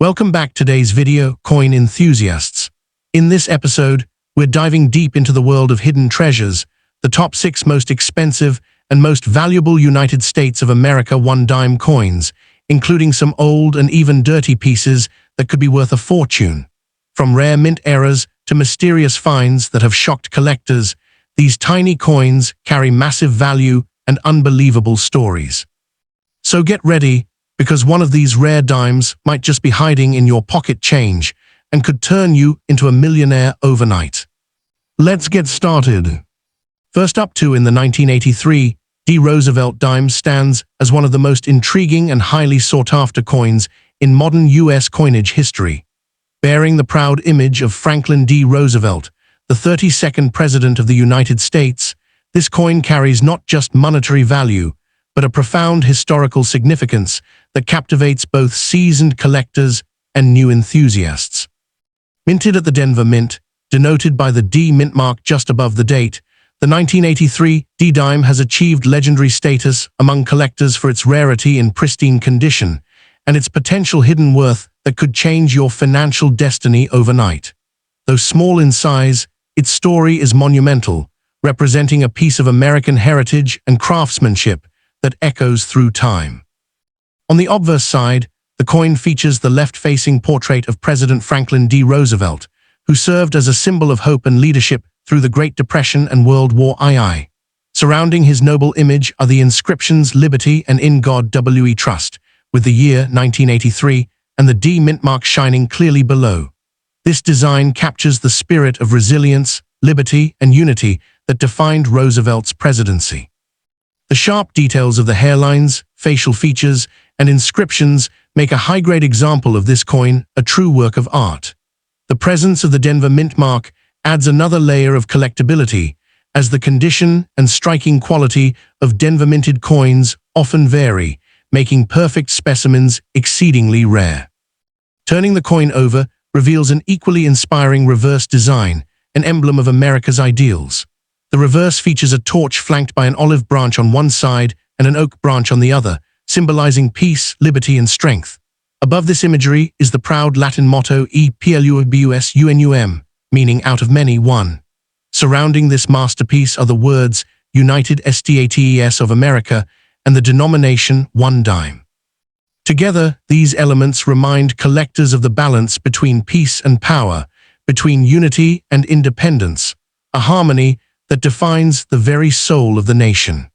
Welcome back to today's video, Coin Enthusiasts. In this episode, we're diving deep into the world of hidden treasures, the top 6 most expensive and most valuable United States of America one-dime coins, including some old and even dirty pieces that could be worth a fortune. From rare mint eras to mysterious finds that have shocked collectors, these tiny coins carry massive value and unbelievable stories. So get ready, because one of these rare dimes might just be hiding in your pocket change and could turn you into a millionaire overnight. Let's get started. First up, in the 1983, Roosevelt Dime stands as one of the most intriguing and highly sought-after coins in modern U.S. coinage history. Bearing the proud image of Franklin D. Roosevelt, the 32nd President of the United States, this coin carries not just monetary value, but a profound historical significance that captivates both seasoned collectors and new enthusiasts. Minted at the Denver Mint, denoted by the D mint mark just above the date, the 1983 D-Dime has achieved legendary status among collectors for its rarity in pristine condition and its potential hidden worth that could change your financial destiny overnight. Though small in size, its story is monumental, representing a piece of American heritage and craftsmanship that echoes through time. On the obverse side, the coin features the left-facing portrait of President Franklin D. Roosevelt, who served as a symbol of hope and leadership through the Great Depression and World War II. Surrounding his noble image are the inscriptions "Liberty" and "In God We Trust," with the year 1983 and the D mint mark shining clearly below. This design captures the spirit of resilience, liberty, and unity that defined Roosevelt's presidency. The sharp details of the hairlines, facial features, and inscriptions make a high-grade example of this coin a true work of art. The presence of the Denver mint mark adds another layer of collectability, as the condition and striking quality of Denver minted coins often vary, making perfect specimens exceedingly rare. Turning the coin over reveals an equally inspiring reverse design, an emblem of America's ideals. The reverse features a torch flanked by an olive branch on one side and an oak branch on the other, symbolizing peace, liberty, and strength. Above this imagery is the proud Latin motto E pluribus unum, meaning out of many, one. Surrounding this masterpiece are the words United States of America and the denomination one dime. Together, these elements remind collectors of the balance between peace and power, between unity and independence, a harmony that defines the very soul of the nation.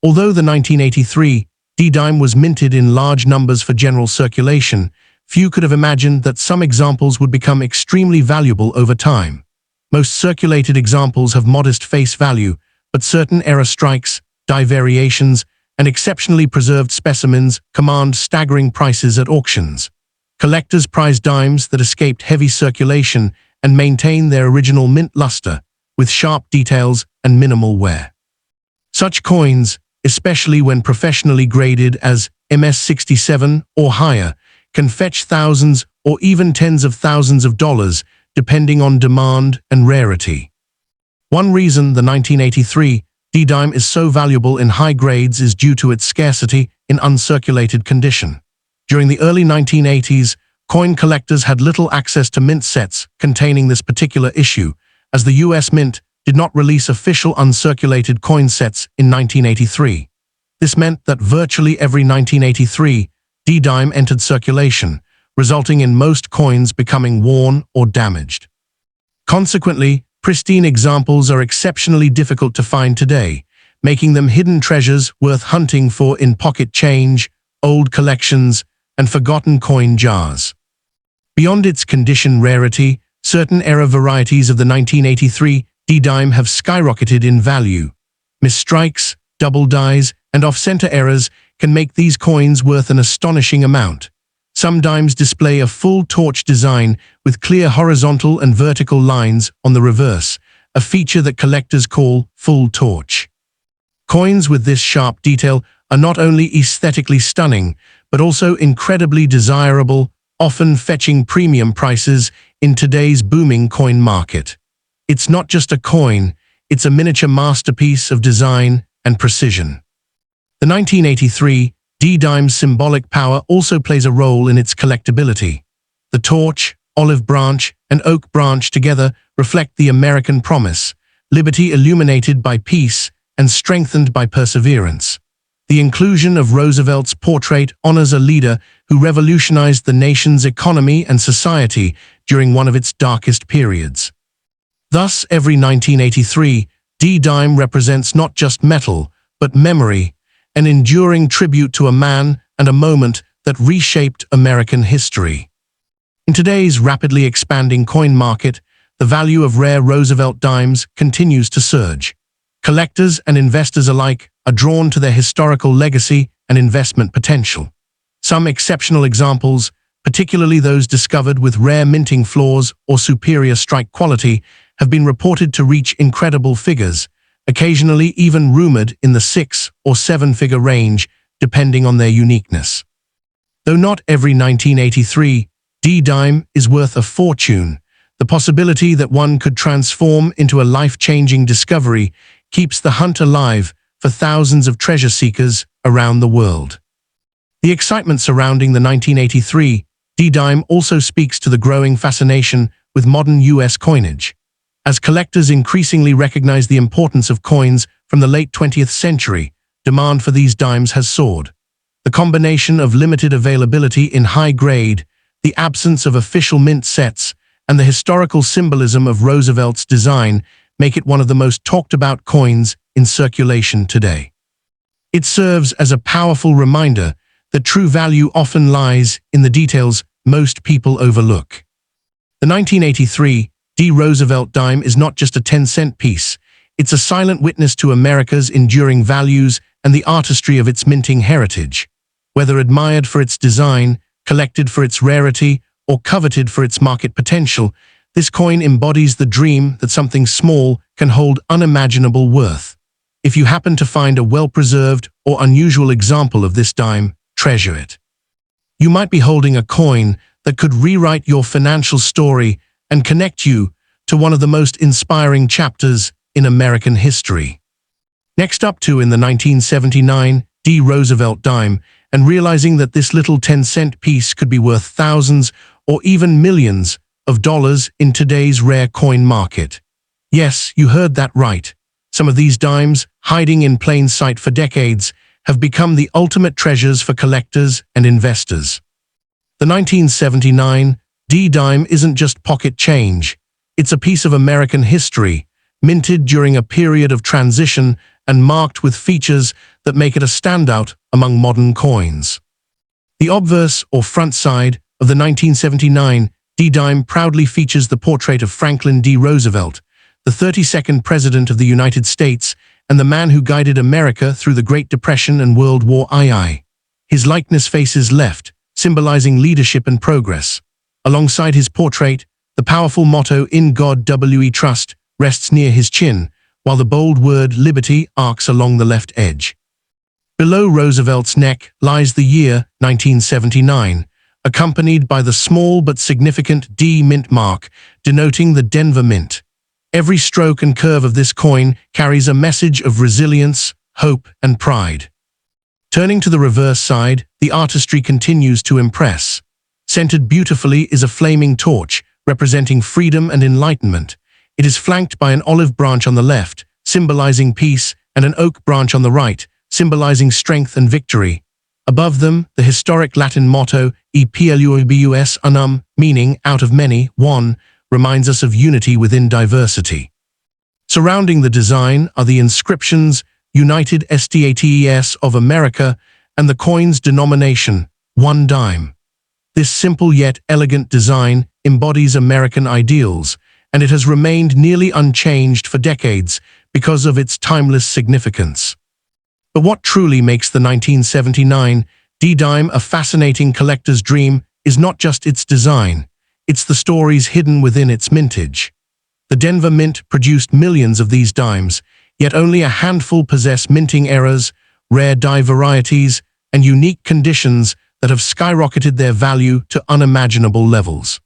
Although the 1983 D-Dime was minted in large numbers for general circulation, few could have imagined that some examples would become extremely valuable over time. Most circulated examples have modest face value, but certain era strikes, die variations, and exceptionally preserved specimens command staggering prices at auctions. Collectors prize dimes that escaped heavy circulation and maintain their original mint luster, with sharp details and minimal wear. Such coins, especially when professionally graded as MS-67 or higher, can fetch thousands or even tens of thousands of dollars, depending on demand and rarity. One reason the 1983 D-Dime is so valuable in high grades is due to its scarcity in uncirculated condition. During the early 1980s, coin collectors had little access to mint sets containing this particular issue, as the U.S. Mint did not release official uncirculated coin sets in 1983. This meant that virtually every 1983 D-Dime entered circulation, resulting in most coins becoming worn or damaged. Consequently, pristine examples are exceptionally difficult to find today, making them hidden treasures worth hunting for in pocket change, old collections, and forgotten coin jars. Beyond its condition rarity, certain era varieties of the 1983 D-Dime have skyrocketed in value. Misstrikes, double dies, and off-center errors can make these coins worth an astonishing amount. Some dimes display a full torch design with clear horizontal and vertical lines on the reverse, a feature that collectors call full torch. Coins with this sharp detail are not only aesthetically stunning, but also incredibly desirable, often fetching premium prices in today's booming coin market. It's not just a coin, it's a miniature masterpiece of design and precision. The 1983 D-dime's symbolic power also plays a role in its collectability. The torch, olive branch, and oak branch together reflect the American promise, liberty illuminated by peace and strengthened by perseverance. The inclusion of Roosevelt's portrait honors a leader who revolutionized the nation's economy and society during one of its darkest periods. Thus, every 1983, D-dime represents not just metal, but memory, an enduring tribute to a man and a moment that reshaped American history. In today's rapidly expanding coin market, the value of rare Roosevelt dimes continues to surge. Collectors and investors alike are drawn to their historical legacy and investment potential. Some exceptional examples, particularly those discovered with rare minting flaws or superior strike quality, have been reported to reach incredible figures, occasionally even rumored in the 6- or 7-figure range, depending on their uniqueness. Though not every 1983 D-dime is worth a fortune, the possibility that one could transform into a life-changing discovery keeps the hunt alive for thousands of treasure seekers around the world. The excitement surrounding the 1983 D-dime also speaks to the growing fascination with modern U.S. coinage. As collectors increasingly recognize the importance of coins from the late 20th century, demand for these dimes has soared. The combination of limited availability in high grade, the absence of official mint sets, and the historical symbolism of Roosevelt's design make it one of the most talked-about coins in circulation today. It serves as a powerful reminder that true value often lies in the details most people overlook. The 1983 D. Roosevelt dime is not just a 10-cent piece, it's a silent witness to America's enduring values and the artistry of its minting heritage. Whether admired for its design, collected for its rarity, or coveted for its market potential, this coin embodies the dream that something small can hold unimaginable worth. If you happen to find a well-preserved or unusual example of this dime, treasure it. You might be holding a coin that could rewrite your financial story and connect you to one of the most inspiring chapters in American history. Next up in the 1979 D. Roosevelt dime, and realizing that this little 10-cent piece could be worth thousands or even millions of dollars in today's rare coin market. Yes, you heard that right. Some of these dimes, hiding in plain sight for decades, have become the ultimate treasures for collectors and investors. The 1979 D-dime isn't just pocket change. It's a piece of American history, minted during a period of transition and marked with features that make it a standout among modern coins. The obverse, or front side, of the 1979 D-dime proudly features the portrait of Franklin D. Roosevelt, the 32nd President of the United States and the man who guided America through the Great Depression and World War II. His likeness faces left, symbolizing leadership and progress. Alongside his portrait, the powerful motto "In God We Trust" rests near his chin, while the bold word "Liberty" arcs along the left edge. Below Roosevelt's neck lies the year 1979, accompanied by the small but significant D mint mark, denoting the Denver Mint. Every stroke and curve of this coin carries a message of resilience, hope, and pride. Turning to the reverse side, the artistry continues to impress. Centered beautifully is a flaming torch, representing freedom and enlightenment. It is flanked by an olive branch on the left, symbolizing peace, and an oak branch on the right, symbolizing strength and victory. Above them, the historic Latin motto, E Plus unum, meaning out of many, one, reminds us of unity within diversity. Surrounding the design are the inscriptions, United States of America, and the coin's denomination, 1 dime. This simple yet elegant design embodies American ideals, and it has remained nearly unchanged for decades because of its timeless significance. But what truly makes the 1979 D-dime a fascinating collector's dream is not just its design, it's the stories hidden within its mintage. The Denver Mint produced millions of these dimes, yet only a handful possess minting errors, rare die varieties, and unique conditions that have skyrocketed their value to unimaginable levels.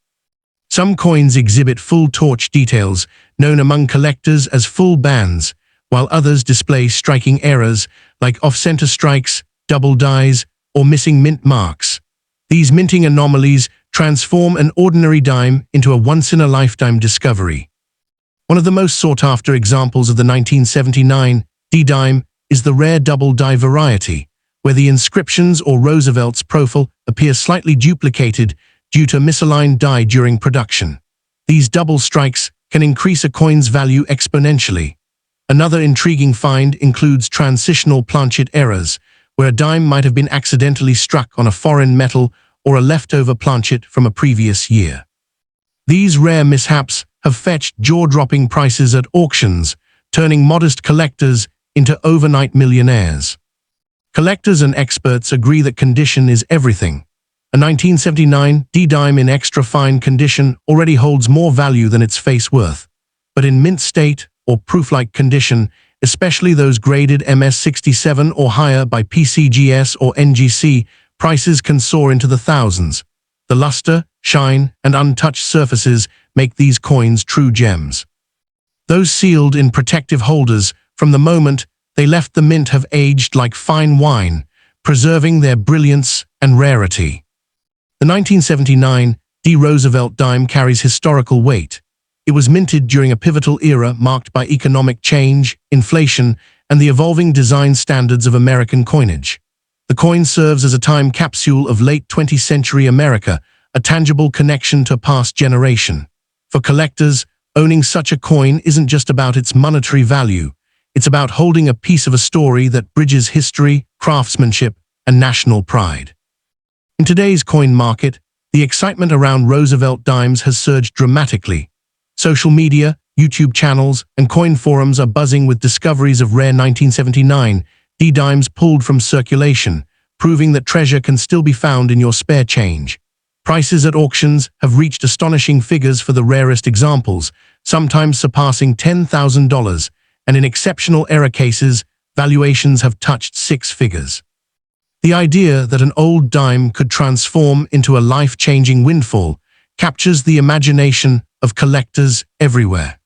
Some coins exhibit full torch details, known among collectors as full bands, while others display striking errors like off-center strikes, double dies, or missing mint marks. These minting anomalies transform an ordinary dime into a once-in-a-lifetime discovery. One of the most sought-after examples of the 1979 D-dime is the rare double die variety, where the inscriptions or Roosevelt's profile appear slightly duplicated due to misaligned die during production. These double strikes can increase a coin's value exponentially. Another intriguing find includes transitional planchet errors, where a dime might have been accidentally struck on a foreign metal or a leftover planchet from a previous year. These rare mishaps have fetched jaw-dropping prices at auctions, turning modest collectors into overnight millionaires. Collectors and experts agree that condition is everything. A 1979 D-dime in extra fine condition already holds more value than its face worth. But in mint state or proof-like condition, especially those graded MS67 or higher by PCGS or NGC, prices can soar into the thousands. The luster, shine, and untouched surfaces make these coins true gems. Those sealed in protective holders, from the moment they left the mint, have aged like fine wine, preserving their brilliance and rarity. The 1979 D. Roosevelt dime carries historical weight. It was minted during a pivotal era marked by economic change, inflation, and the evolving design standards of American coinage. The coin serves as a time capsule of late 20th century America, a tangible connection to a past generation. For collectors, owning such a coin isn't just about its monetary value. It's about holding a piece of a story that bridges history, craftsmanship, and national pride. In today's coin market, the excitement around Roosevelt dimes has surged dramatically. Social media, YouTube channels, and coin forums are buzzing with discoveries of rare 1979 D-dimes pulled from circulation, proving that treasure can still be found in your spare change. Prices at auctions have reached astonishing figures for the rarest examples, sometimes surpassing $10,000, and in exceptional error cases, valuations have touched six figures. The idea that an old dime could transform into a life-changing windfall captures the imagination of collectors everywhere.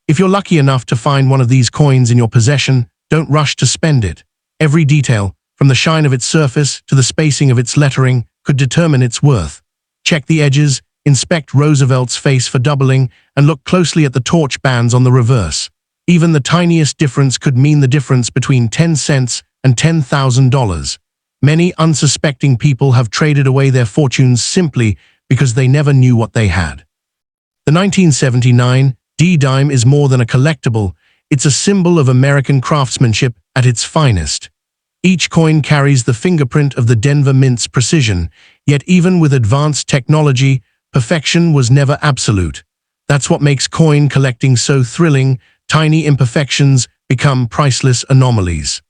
If you're lucky enough to find one of these coins in your possession, don't rush to spend it. Every detail, from the shine of its surface to the spacing of its lettering, could determine its worth. Check the edges, inspect Roosevelt's face for doubling, and look closely at the torch bands on the reverse. Even the tiniest difference could mean the difference between 10 cents and $10,000. Many unsuspecting people have traded away their fortunes simply because they never knew what they had. The 1979 D-dime is more than a collectible. It's a symbol of American craftsmanship at its finest. Each coin carries the fingerprint of the Denver Mint's precision, yet even with advanced technology, perfection was never absolute. That's what makes coin collecting so thrilling. Tiny imperfections become priceless anomalies.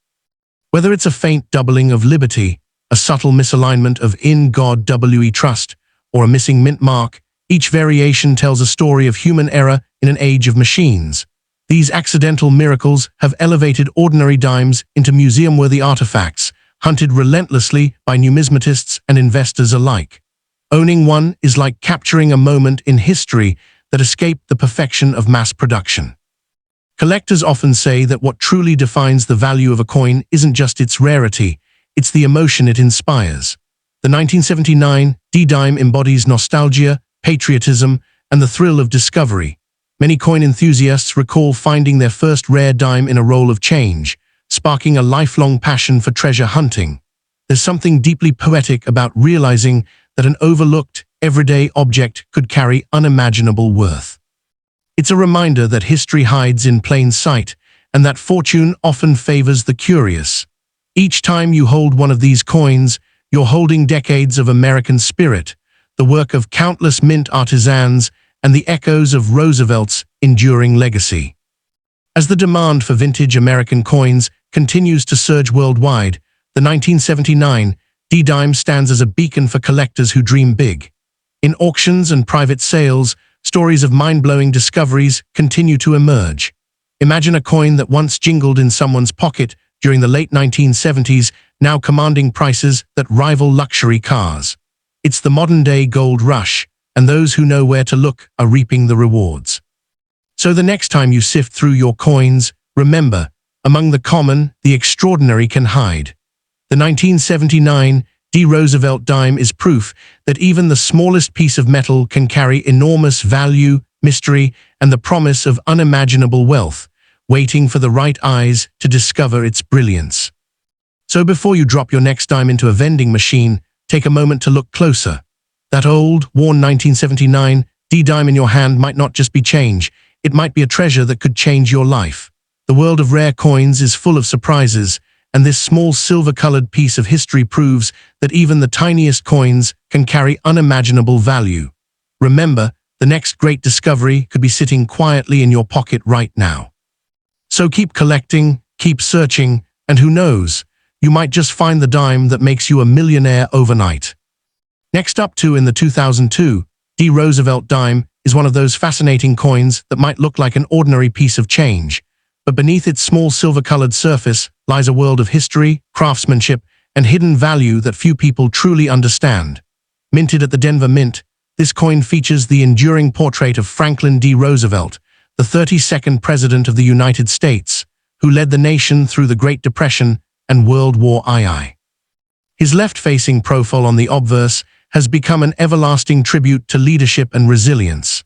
Whether it's a faint doubling of liberty, a subtle misalignment of "In God We Trust," or a missing mint mark, each variation tells a story of human error in an age of machines. These accidental miracles have elevated ordinary dimes into museum-worthy artifacts, hunted relentlessly by numismatists and investors alike. Owning one is like capturing a moment in history that escaped the perfection of mass production. Collectors often say that what truly defines the value of a coin isn't just its rarity, it's the emotion it inspires. The 1979 D-dime embodies nostalgia, patriotism, and the thrill of discovery. Many coin enthusiasts recall finding their first rare dime in a roll of change, sparking a lifelong passion for treasure hunting. There's something deeply poetic about realizing that an overlooked, everyday object could carry unimaginable worth. It's a reminder that history hides in plain sight, and that fortune often favors the curious. Each time you hold one of these coins, you're holding decades of American spirit, the work of countless mint artisans, and the echoes of Roosevelt's enduring legacy. As the demand for vintage American coins continues to surge worldwide, the 1979 D-dime stands as a beacon for collectors who dream big. In auctions and private sales, stories of mind-blowing discoveries continue to emerge. Imagine a coin that once jingled in someone's pocket during the late 1970s, now commanding prices that rival luxury cars. It's the modern-day gold rush, and those who know where to look are reaping the rewards. So the next time you sift through your coins, remember, among the common, the extraordinary can hide. The 1979 D. Roosevelt dime is proof that even the smallest piece of metal can carry enormous value, mystery, and the promise of unimaginable wealth, waiting for the right eyes to discover its brilliance. So before you drop your next dime into a vending machine, take a moment to look closer. That old, worn 1979 D dime in your hand might not just be change, it might be a treasure that could change your life. The world of rare coins is full of surprises, and this small silver-colored piece of history proves that even the tiniest coins can carry unimaginable value. Remember, the next great discovery could be sitting quietly in your pocket right now. So keep collecting, keep searching, and who knows, you might just find the dime that makes you a millionaire overnight. Next up in the 2002 D. Roosevelt dime is one of those fascinating coins that might look like an ordinary piece of change, but beneath its small silver-colored surface lies a world of history, craftsmanship, and hidden value that few people truly understand. Minted at the Denver Mint, this coin features the enduring portrait of Franklin D. Roosevelt, the 32nd President of the United States, who led the nation through the Great Depression and World War II. His left-facing profile on the obverse has become an everlasting tribute to leadership and resilience.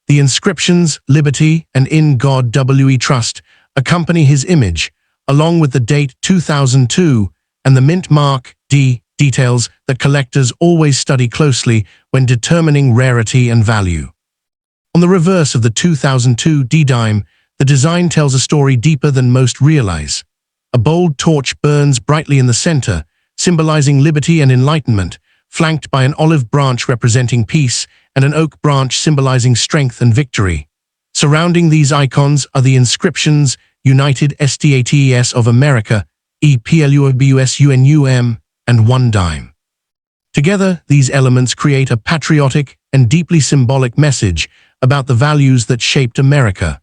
The inscriptions, Liberty and In God We Trust, accompany his image, along with the date 2002 and the mint mark D, details that collectors always study closely when determining rarity and value. On the reverse of the 2002 D dime, the design tells a story deeper than most realize. A bold torch burns brightly in the center, symbolizing liberty and enlightenment, flanked by an olive branch representing peace and an oak branch symbolizing strength and victory. Surrounding these icons are the inscriptions United States of America, EPLUBUS UNUM, and one dime. Together, these elements create a patriotic and deeply symbolic message about the values that shaped America.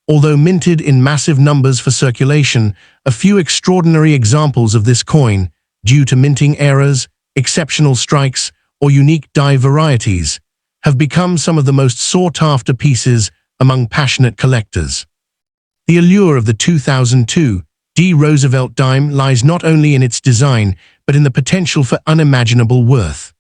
Although minted in massive numbers for circulation, a few extraordinary examples of this coin, due to minting errors, exceptional strikes, or unique die varieties, have become some of the most sought-after pieces among passionate collectors. The allure of the 2002 D. Roosevelt dime lies not only in its design, but in the potential for unimaginable worth.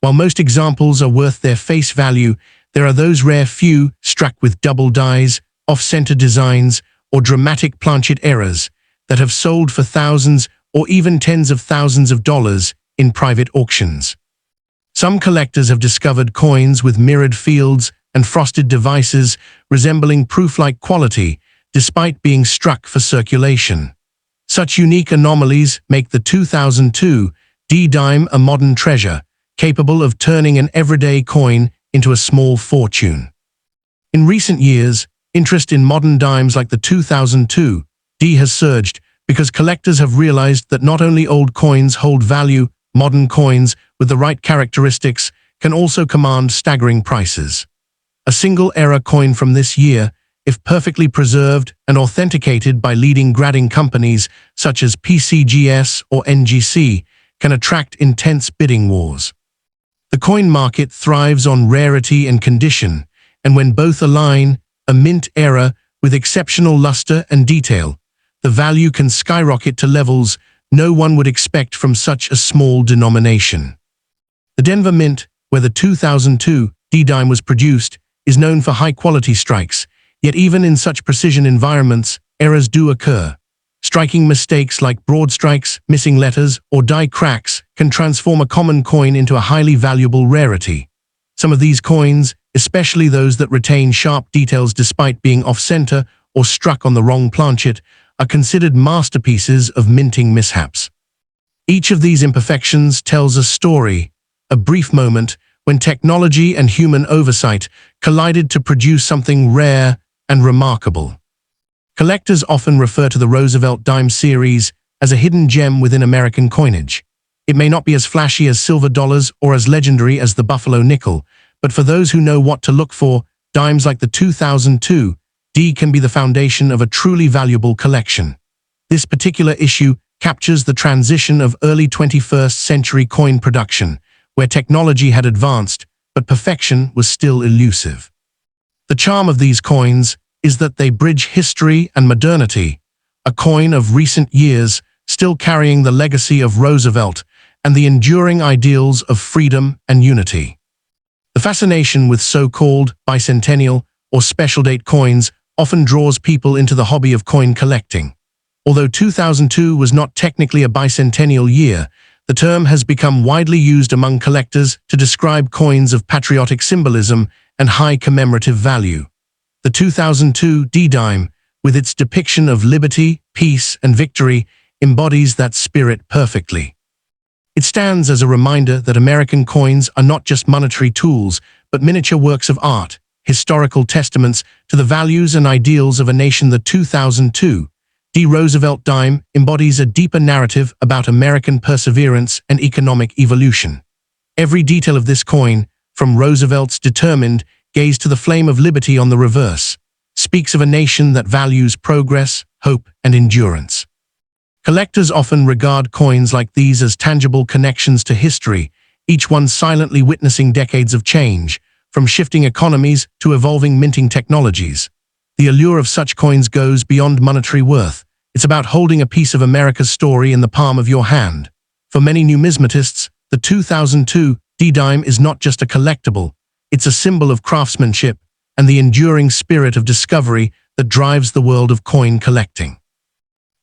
While most examples are worth their face value, there are those rare few struck with double dies, off-center designs, or dramatic planchet errors that have sold for thousands or even tens of thousands of dollars in private auctions. Some collectors have discovered coins with mirrored fields and frosted devices resembling proof-like quality, despite being struck for circulation. Such unique anomalies make the 2002 D dime a modern treasure, capable of turning an everyday coin into a small fortune. In recent years, interest in modern dimes like the 2002 D has surged because collectors have realized that not only old coins hold value, modern coins with the right characteristics can also command staggering prices. A single era coin from this year, if perfectly preserved and authenticated by leading grading companies such as PCGS or NGC, can attract intense bidding wars. The coin market thrives on rarity and condition, and when both align, a mint era with exceptional luster and detail, the value can skyrocket to levels no one would expect from such a small denomination. The Denver Mint, where the 2002 D dime was produced, is known for high-quality strikes, yet even in such precision environments, errors do occur. Striking mistakes like broad strikes, missing letters, or die cracks can transform a common coin into a highly valuable rarity. Some of these coins, especially those that retain sharp details despite being off-center or struck on the wrong planchet, are considered masterpieces of minting mishaps. Each of these imperfections tells a story, a brief moment when technology and human oversight collided to produce something rare and remarkable. Collectors often refer to the Roosevelt Dime series as a hidden gem within American coinage. It may not be as flashy as silver dollars or as legendary as the Buffalo nickel, but for those who know what to look for, dimes like the 2002 D can be the foundation of a truly valuable collection. This particular issue captures the transition of early 21st century coin production, where technology had advanced, but perfection was still elusive. The charm of these coins is that they bridge history and modernity. A coin of recent years still carrying the legacy of Roosevelt and the enduring ideals of freedom and unity. The fascination with so-called bicentennial or special date coins often draws people into the hobby of coin collecting. Although 2002 was not technically a bicentennial year, the term has become widely used among collectors to describe coins of patriotic symbolism and high commemorative value. The 2002 D-Dime, with its depiction of liberty, peace, and victory, embodies that spirit perfectly. It stands as a reminder that American coins are not just monetary tools, but miniature works of art, historical testaments to the values and ideals of a nation. The 2002 Roosevelt Dime embodies a deeper narrative about American perseverance and economic evolution. Every detail of this coin, from Roosevelt's determined gaze to the flame of liberty on the reverse, speaks of a nation that values progress, hope, and endurance. Collectors often regard coins like these as tangible connections to history, each one silently witnessing decades of change, from shifting economies to evolving minting technologies. The allure of such coins goes beyond monetary worth. It's about holding a piece of America's story in the palm of your hand. For many numismatists, the 2002 D-Dime is not just a collectible, it's a symbol of craftsmanship and the enduring spirit of discovery that drives the world of coin collecting.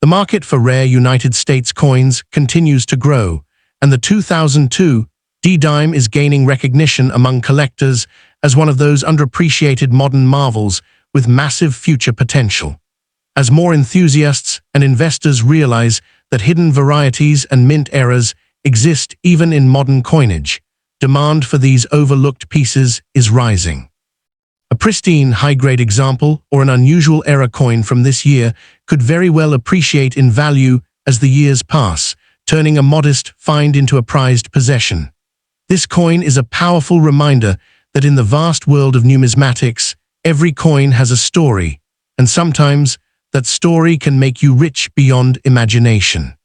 The market for rare United States coins continues to grow, and the 2002 D-Dime is gaining recognition among collectors as one of those underappreciated modern marvels with massive future potential. As more enthusiasts and investors realize that hidden varieties and mint eras exist even in modern coinage, demand for these overlooked pieces is rising. A pristine high-grade example or an unusual era coin from this year could very well appreciate in value as the years pass, turning a modest find into a prized possession. This coin is a powerful reminder that in the vast world of numismatics, every coin has a story, and sometimes that story can make you rich beyond imagination.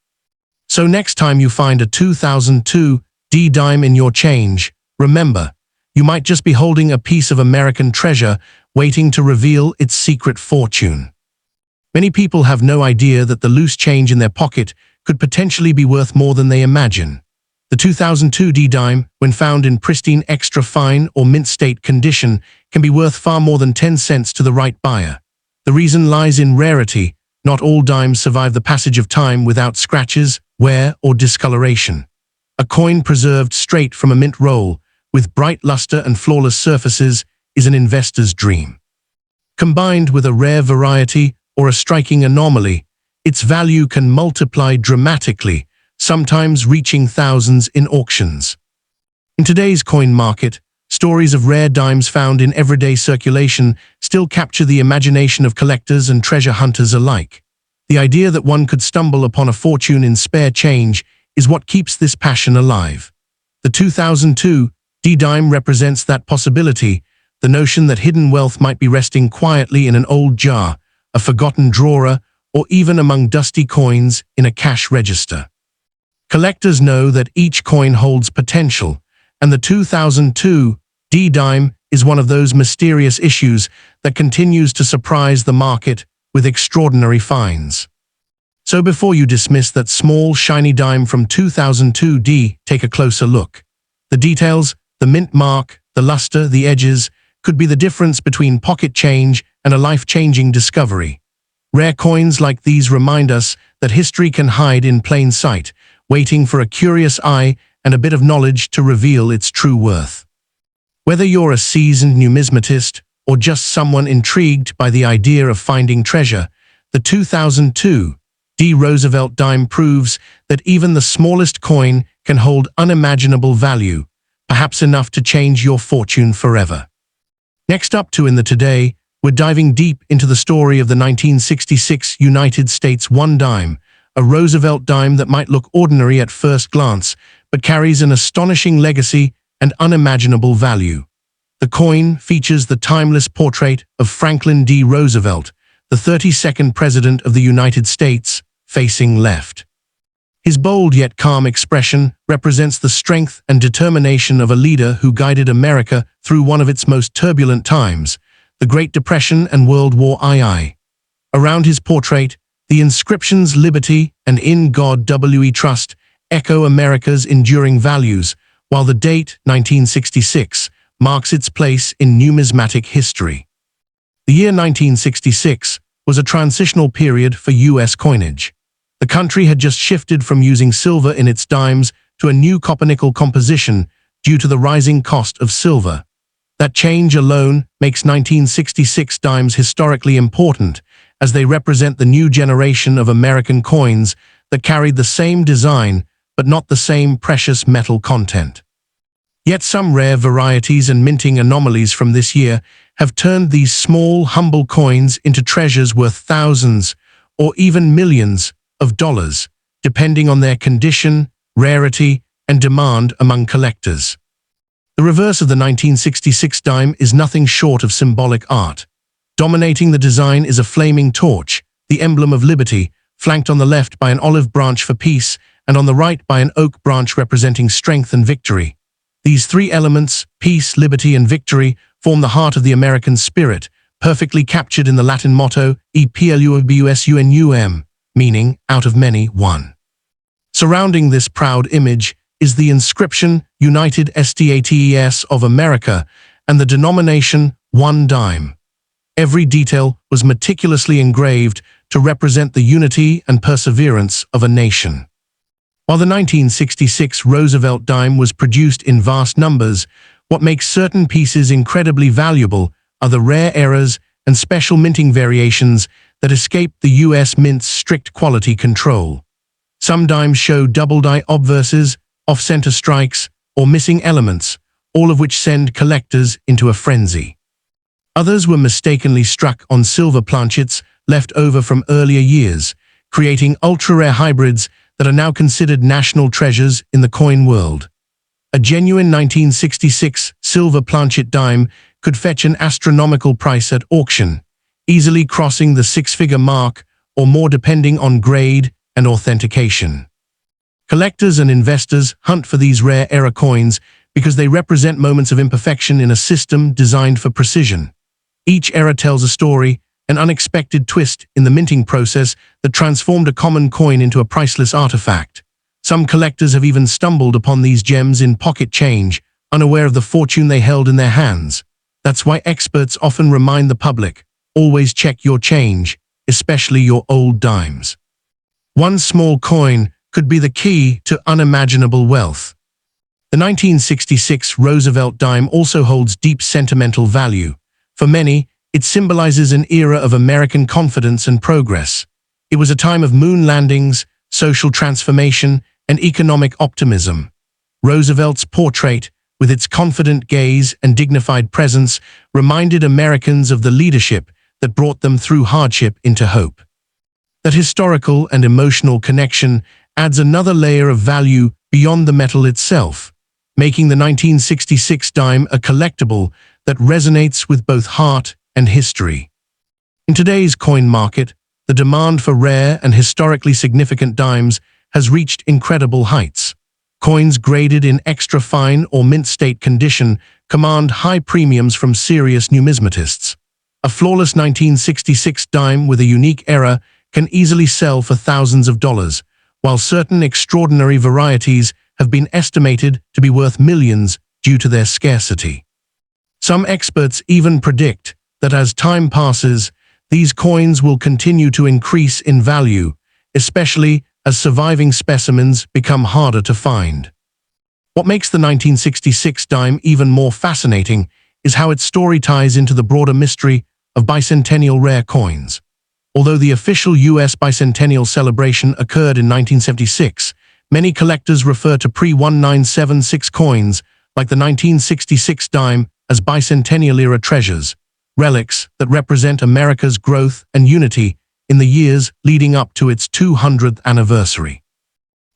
So next time you find a 2002 D-Dime in your change, remember, you might just be holding a piece of American treasure waiting to reveal its secret fortune. Many people have no idea that the loose change in their pocket could potentially be worth more than they imagine. The 2002 D-Dime, when found in pristine extra fine or mint state condition, can be worth far more than 10 cents to the right buyer. The reason lies in rarity. Not all dimes survive the passage of time without scratches, wear, or discoloration. A coin preserved straight from a mint roll, with bright luster and flawless surfaces, is an investor's dream. Combined with a rare variety or a striking anomaly, its value can multiply dramatically, sometimes reaching thousands in auctions. In today's coin market, stories of rare dimes found in everyday circulation still capture the imagination of collectors and treasure hunters alike. The idea that one could stumble upon a fortune in spare change is what keeps this passion alive. The 2002 D-Dime represents that possibility, the notion that hidden wealth might be resting quietly in an old jar, a forgotten drawer, or even among dusty coins in a cash register. Collectors know that each coin holds potential, and the 2002 D-Dime is one of those mysterious issues that continues to surprise the market with extraordinary finds. So before you dismiss that small, shiny dime from 2002 D, take a closer look. The details, the mint mark, the luster, the edges, could be the difference between pocket change and a life-changing discovery. Rare coins like these remind us that history can hide in plain sight, waiting for a curious eye and a bit of knowledge to reveal its true worth. Whether you're a seasoned numismatist or just someone intrigued by the idea of finding treasure, the 2002 Roosevelt Dime proves that even the smallest coin can hold unimaginable value, perhaps enough to change your fortune forever. Next up in the Today, we're diving deep into the story of the 1966 United States $1 dime, a Roosevelt dime that might look ordinary at first glance, but carries an astonishing legacy and unimaginable value. The coin features the timeless portrait of Franklin D. Roosevelt, the 32nd President of the United States, facing left. His bold yet calm expression represents the strength and determination of a leader who guided America through one of its most turbulent times, the Great Depression and World War II. Around his portrait, the inscriptions "Liberty" and In God We Trust echo America's enduring values, while the date, 1966, marks its place in numismatic history. The year 1966 was a transitional period for U.S. coinage. The country had just shifted from using silver in its dimes to a new copper-nickel composition due to the rising cost of silver. That change alone makes 1966 dimes historically important, as they represent the new generation of American coins that carried the same design but not the same precious metal content. Yet some rare varieties and minting anomalies from this year have turned these small, humble coins into treasures worth thousands or even millions of dollars, depending on their condition, rarity, and demand among collectors. The reverse of the 1966 dime is nothing short of symbolic art. Dominating the design is a flaming torch, the emblem of liberty, flanked on the left by an olive branch for peace and on the right by an oak branch representing strength and victory. These three elements, peace, liberty, and victory, form the heart of the American spirit, perfectly captured in the Latin motto, E Plus Unum, meaning, out of many, one. Surrounding this proud image is the inscription, United States of America, and the denomination, 1 dime. Every detail was meticulously engraved to represent the unity and perseverance of a nation. While the 1966 Roosevelt dime was produced in vast numbers, what makes certain pieces incredibly valuable are the rare errors and special minting variations that escape the U.S. Mint's strict quality control. Some dimes show double-die obverses, off-center strikes, or missing elements, all of which send collectors into a frenzy. Others were mistakenly struck on silver planchets left over from earlier years, creating ultra-rare hybrids that are now considered national treasures in the coin world. A genuine 1966 silver planchet dime could fetch an astronomical price at auction, easily crossing the six-figure mark or more depending on grade and authentication. Collectors and investors hunt for these rare era coins because they represent moments of imperfection in a system designed for precision. Each era tells a story, an unexpected twist in the minting process that transformed a common coin into a priceless artifact. Some collectors have even stumbled upon these gems in pocket change, unaware of the fortune they held in their hands. That's why experts often remind the public, always check your change, especially your old dimes. One small coin could be the key to unimaginable wealth. The 1966 Roosevelt dime also holds deep sentimental value. For many, it symbolizes an era of American confidence and progress. It was a time of moon landings, social transformation, and economic optimism. Roosevelt's portrait, with its confident gaze and dignified presence, reminded Americans of the leadership that brought them through hardship into hope. That historical and emotional connection adds another layer of value beyond the metal itself, making the 1966 dime a collectible that resonates with both heart and history. In today's coin market, the demand for rare and historically significant dimes has reached incredible heights. Coins graded in extra fine or mint state condition command high premiums from serious numismatists. A flawless 1966 dime with a unique era can easily sell for thousands of dollars, while certain extraordinary varieties have been estimated to be worth millions due to their scarcity. Some experts even predict that as time passes, these coins will continue to increase in value, especially as surviving specimens become harder to find. What makes the 1966 dime even more fascinating is how its story ties into the broader mystery of bicentennial rare coins. Although the official U.S. bicentennial celebration occurred in 1976, many collectors refer to pre-1976 coins, like the 1966 dime, as bicentennial-era treasures, relics that represent America's growth and unity in the years leading up to its 200th anniversary.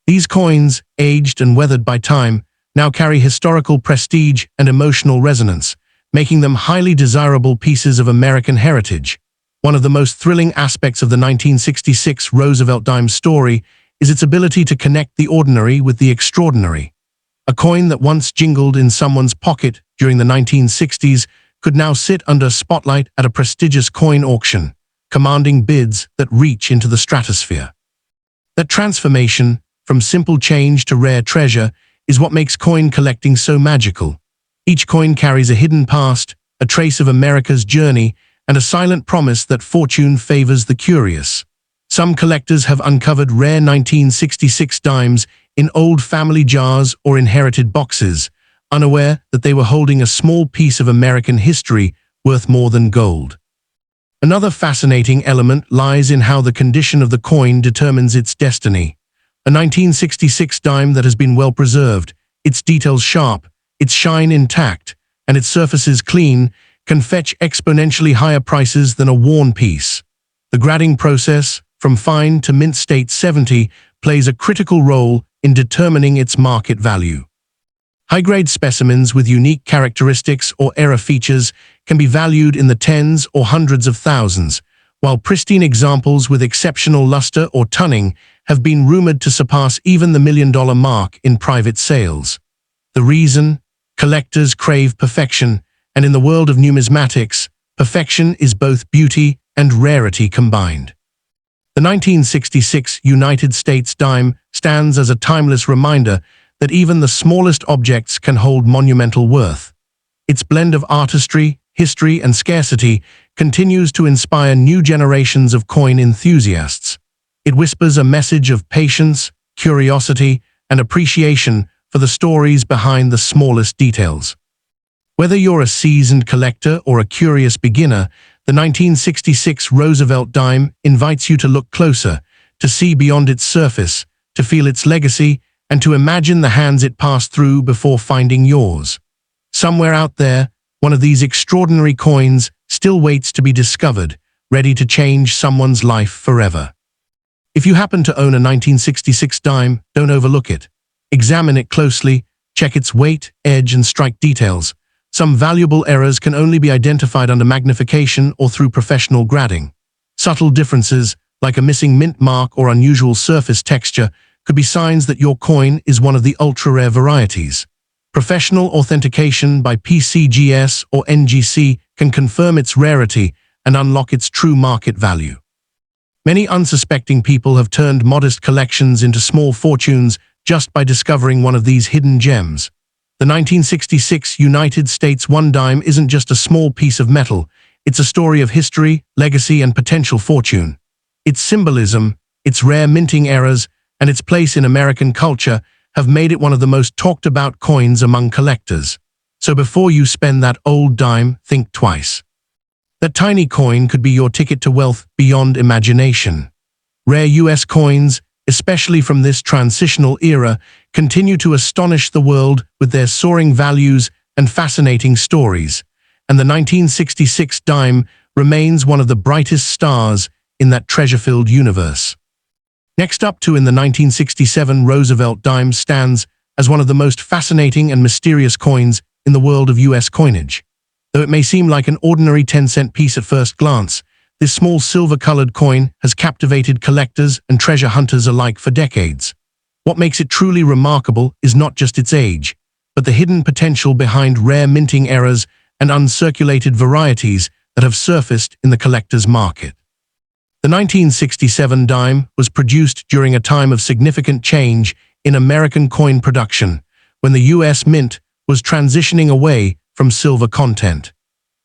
These coins, aged and weathered by time, now carry historical prestige and emotional resonance, making them highly desirable pieces of American heritage. One of the most thrilling aspects of the 1966 Roosevelt dime story is its ability to connect the ordinary with the extraordinary. A coin that once jingled in someone's pocket during the 1960s could now sit under spotlight at a prestigious coin auction, commanding bids that reach into the stratosphere. That transformation, from simple change to rare treasure, is what makes coin collecting so magical. Each coin carries a hidden past, a trace of America's journey, and a silent promise that fortune favors the curious. Some collectors have uncovered rare 1966 dimes in old family jars or inherited boxes, unaware that they were holding a small piece of American history worth more than gold. Another fascinating element lies in how the condition of the coin determines its destiny. A 1966 dime that has been well preserved, its details sharp, its shine intact, and its surfaces clean, can fetch exponentially higher prices than a worn piece. The grading process, from fine to mint state 70, plays a critical role in determining its market value. High-grade specimens with unique characteristics or era features can be valued in the tens or hundreds of thousands, while pristine examples with exceptional luster or tunning have been rumored to surpass even the $1 million mark in private sales. The reason? Collectors crave perfection, and in the world of numismatics, perfection is both beauty and rarity combined. The 1966 United States dime stands as a timeless reminder that even the smallest objects can hold monumental worth. Its blend of artistry, history, and scarcity continues to inspire new generations of coin enthusiasts. It whispers a message of patience, curiosity, and appreciation for the stories behind the smallest details. Whether you're a seasoned collector or a curious beginner, the 1966 Roosevelt dime invites you to look closer, to see beyond its surface, to feel its legacy, and to imagine the hands it passed through before finding yours. Somewhere out there, one of these extraordinary coins still waits to be discovered, ready to change someone's life forever. If you happen to own a 1966 dime, don't overlook it. Examine it closely, check its weight, edge, and strike details. Some valuable errors can only be identified under magnification or through professional grading. Subtle differences, like a missing mint mark or unusual surface texture, could be signs that your coin is one of the ultra-rare varieties. Professional authentication by PCGS or NGC can confirm its rarity and unlock its true market value. Many unsuspecting people have turned modest collections into small fortunes just by discovering one of these hidden gems. The 1966 United States $1 dime isn't just a small piece of metal, it's a story of history, legacy, and potential fortune. Its symbolism, its rare minting errors, and its place in American culture have made it one of the most talked about coins among collectors. So before you spend that old dime, think twice. That tiny coin could be your ticket to wealth beyond imagination. Rare U.S. coins, especially from this transitional era, continue to astonish the world with their soaring values and fascinating stories, and the 1966 dime remains one of the brightest stars in that treasure-filled universe. Next up in the 1967 Roosevelt dime stands as one of the most fascinating and mysterious coins in the world of U.S. coinage. Though it may seem like an ordinary 10-cent piece at first glance, this small silver-colored coin has captivated collectors and treasure hunters alike for decades. What makes it truly remarkable is not just its age, but the hidden potential behind rare minting errors and uncirculated varieties that have surfaced in the collector's market. The 1967 dime was produced during a time of significant change in American coin production, when the U.S. Mint was transitioning away from silver content.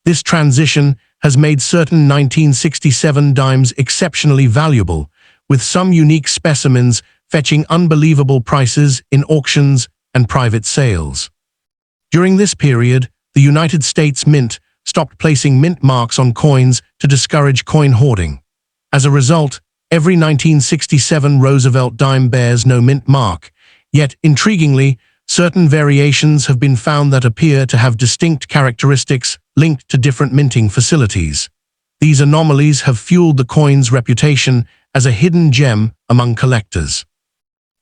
This transition has made certain 1967 dimes exceptionally valuable, with some unique specimens fetching unbelievable prices in auctions and private sales. During this period, the United States Mint stopped placing mint marks on coins to discourage coin hoarding. As a result, every 1967 Roosevelt dime bears no mint mark, yet, intriguingly, certain variations have been found that appear to have distinct characteristics linked to different minting facilities. These anomalies have fueled the coin's reputation as a hidden gem among collectors.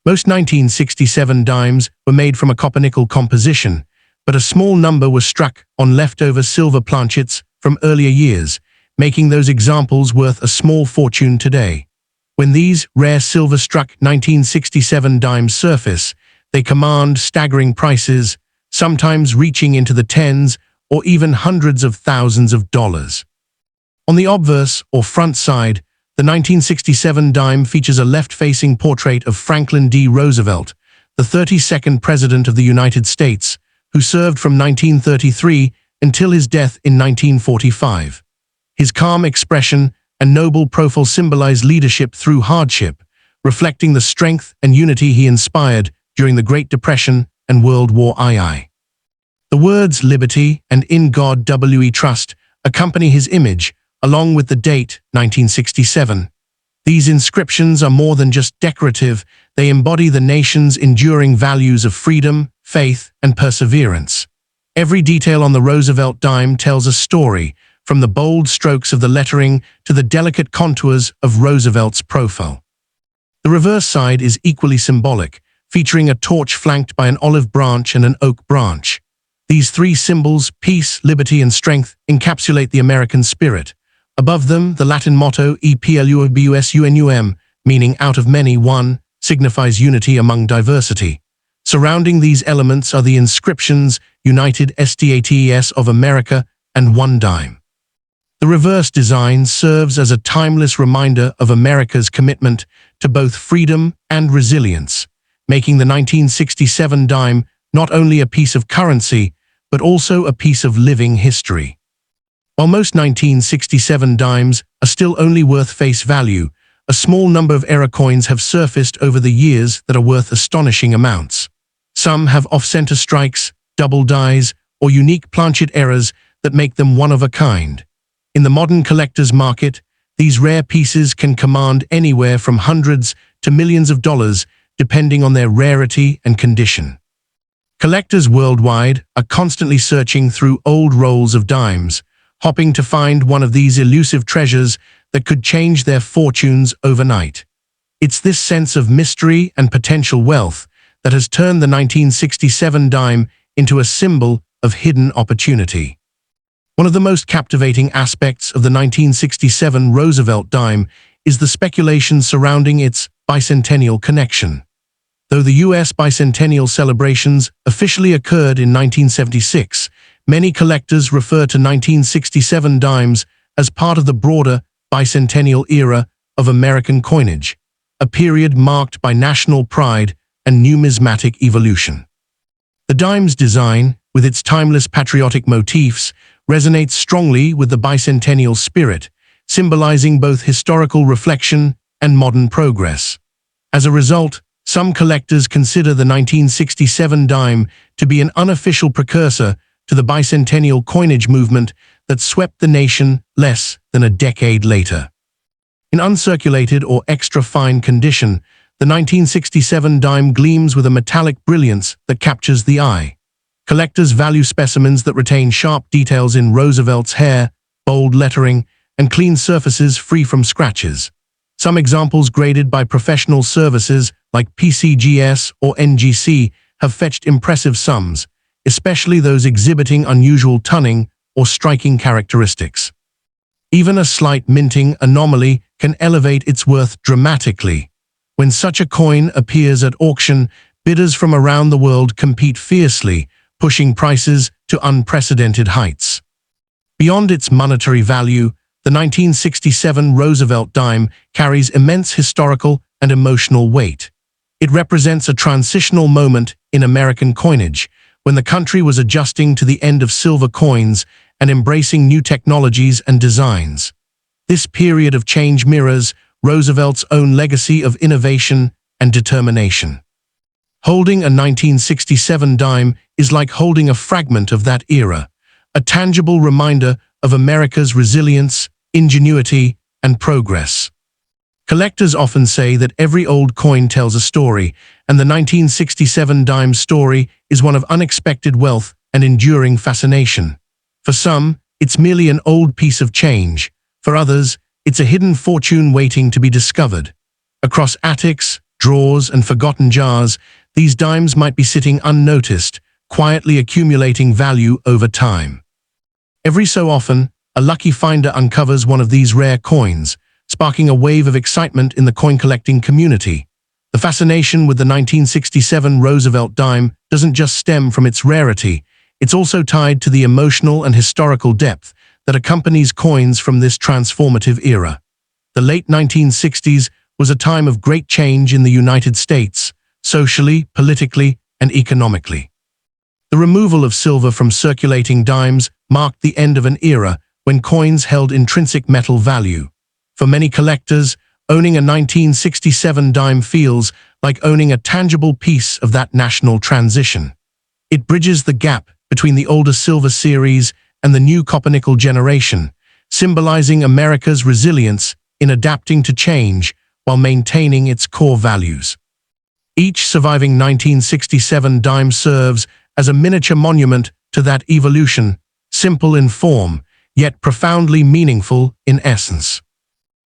Most 1967 dimes were made from a copper-nickel composition, but a small number was struck on leftover silver planchets from earlier years, making those examples worth a small fortune today. When these rare silver-struck 1967 dimes surface, they command staggering prices, sometimes reaching into the tens or even hundreds of thousands of dollars. On the obverse or front side, The 1967 dime features a left-facing portrait of Franklin D. Roosevelt, the 32nd President of the United States, who served from 1933 until his death in 1945. His calm expression and noble profile symbolize leadership through hardship, reflecting the strength and unity he inspired during the Great Depression and World War II. The words "Liberty" and "In God We Trust" accompany his image, along with the date 1967. These inscriptions are more than just decorative, they embody the nation's enduring values of freedom, faith, and perseverance. Every detail on the Roosevelt dime tells a story, from the bold strokes of the lettering to the delicate contours of Roosevelt's profile. The reverse side is equally symbolic, featuring a torch flanked by an olive branch and an oak branch. These three symbols, peace, liberty, and strength, encapsulate the American spirit. Above them, the Latin motto E Plus Unum, meaning out of many, one, signifies unity among diversity. Surrounding these elements are the inscriptions United States of America and One Dime. The reverse design serves as a timeless reminder of America's commitment to both freedom and resilience, making the 1967 dime not only a piece of currency, but also a piece of living history. While most 1967 dimes are still only worth face value, a small number of error coins have surfaced over the years that are worth astonishing amounts. Some have off-center strikes, double dies, or unique planchet errors that make them one of a kind. In the modern collector's market, these rare pieces can command anywhere from hundreds to millions of dollars, depending on their rarity and condition. Collectors worldwide are constantly searching through old rolls of dimes, hoping to find one of these elusive treasures that could change their fortunes overnight. It's this sense of mystery and potential wealth that has turned the 1967 dime into a symbol of hidden opportunity. One of the most captivating aspects of the 1967 Roosevelt dime is the speculation surrounding its bicentennial connection. Though the U.S. bicentennial celebrations officially occurred in 1976, many collectors refer to 1967 dimes as part of the broader bicentennial era of American coinage, a period marked by national pride and numismatic evolution. The dime's design, with its timeless patriotic motifs, resonates strongly with the bicentennial spirit, symbolizing both historical reflection and modern progress. As a result, some collectors consider the 1967 dime to be an unofficial precursor to the bicentennial coinage movement that swept the nation less than a decade later. In uncirculated or extra-fine condition, the 1967 dime gleams with a metallic brilliance that captures the eye. Collectors value specimens that retain sharp details in Roosevelt's hair, bold lettering, and clean surfaces free from scratches. Some examples graded by professional services like PCGS or NGC have fetched impressive sums, especially those exhibiting unusual tunning or striking characteristics. Even a slight minting anomaly can elevate its worth dramatically. When such a coin appears at auction, bidders from around the world compete fiercely, pushing prices to unprecedented heights. Beyond its monetary value, the 1967 Roosevelt dime carries immense historical and emotional weight. It represents a transitional moment in American coinage, when the country was adjusting to the end of silver coins and embracing new technologies and designs. This period of change mirrors Roosevelt's own legacy of innovation and determination. Holding a 1967 dime is like holding a fragment of that era, a tangible reminder of America's resilience, ingenuity, and progress. Collectors often say that every old coin tells a story, and the 1967 dime story is one of unexpected wealth and enduring fascination. For some, it's merely an old piece of change. For others, it's a hidden fortune waiting to be discovered. Across attics, drawers, and forgotten jars, these dimes might be sitting unnoticed, quietly accumulating value over time. Every so often, a lucky finder uncovers one of these rare coins, sparking a wave of excitement in the coin-collecting community. The fascination with the 1967 Roosevelt dime doesn't just stem from its rarity, it's also tied to the emotional and historical depth that accompanies coins from this transformative era. The late 1960s was a time of great change in the United States, socially, politically, and economically. The removal of silver from circulating dimes marked the end of an era when coins held intrinsic metal value. For many collectors, owning a 1967 dime feels like owning a tangible piece of that national transition. It bridges the gap between the older silver series and the new copper-nickel generation, symbolizing America's resilience in adapting to change while maintaining its core values. Each surviving 1967 dime serves as a miniature monument to that evolution, simple in form, yet profoundly meaningful in essence.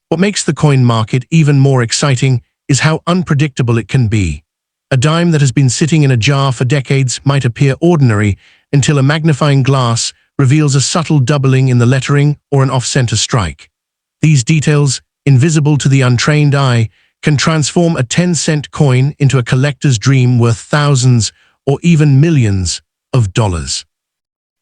What makes the coin market even more exciting is how unpredictable it can be. A dime that has been sitting in a jar for decades might appear ordinary until a magnifying glass reveals a subtle doubling in the lettering or an off-center strike. These details, invisible to the untrained eye, can transform a 10-cent coin into a collector's dream worth thousands or even millions of dollars.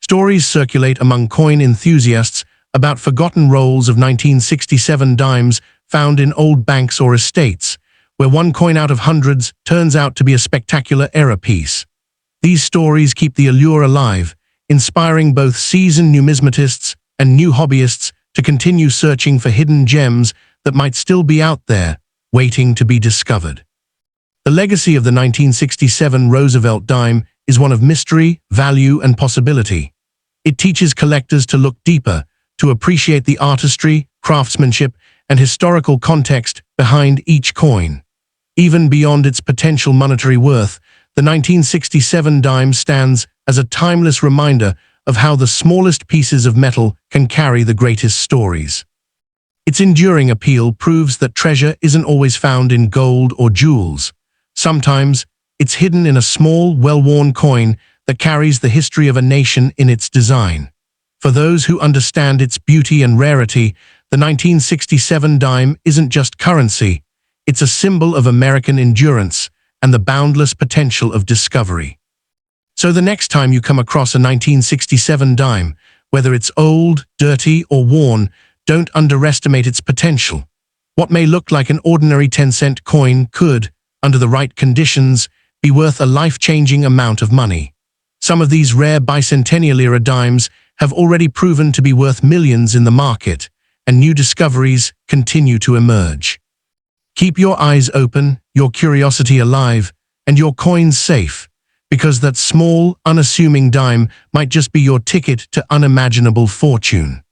Stories circulate among coin enthusiasts about forgotten rolls of 1967 dimes found in old banks or estates, where one coin out of hundreds turns out to be a spectacular era piece. These stories keep the allure alive, inspiring both seasoned numismatists and new hobbyists to continue searching for hidden gems that might still be out there, waiting to be discovered. The legacy of the 1967 Roosevelt dime is one of mystery, value, and possibility. It teaches collectors to look deeper, to appreciate the artistry, craftsmanship, and historical context behind each coin. Even beyond its potential monetary worth, the 1967 dime stands as a timeless reminder of how the smallest pieces of metal can carry the greatest stories. Its enduring appeal proves that treasure isn't always found in gold or jewels. Sometimes, it's hidden in a small, well-worn coin that carries the history of a nation in its design. For those who understand its beauty and rarity, the 1967 dime isn't just currency, it's a symbol of American endurance and the boundless potential of discovery. So the next time you come across a 1967 dime, whether it's old, dirty, or worn, don't underestimate its potential. What may look like an ordinary 10-cent coin could, under the right conditions, be worth a life-changing amount of money. Some of these rare bicentennial-era dimes have already proven to be worth millions in the market, and new discoveries continue to emerge. Keep your eyes open, your curiosity alive, and your coins safe, because that small, unassuming dime might just be your ticket to unimaginable fortune.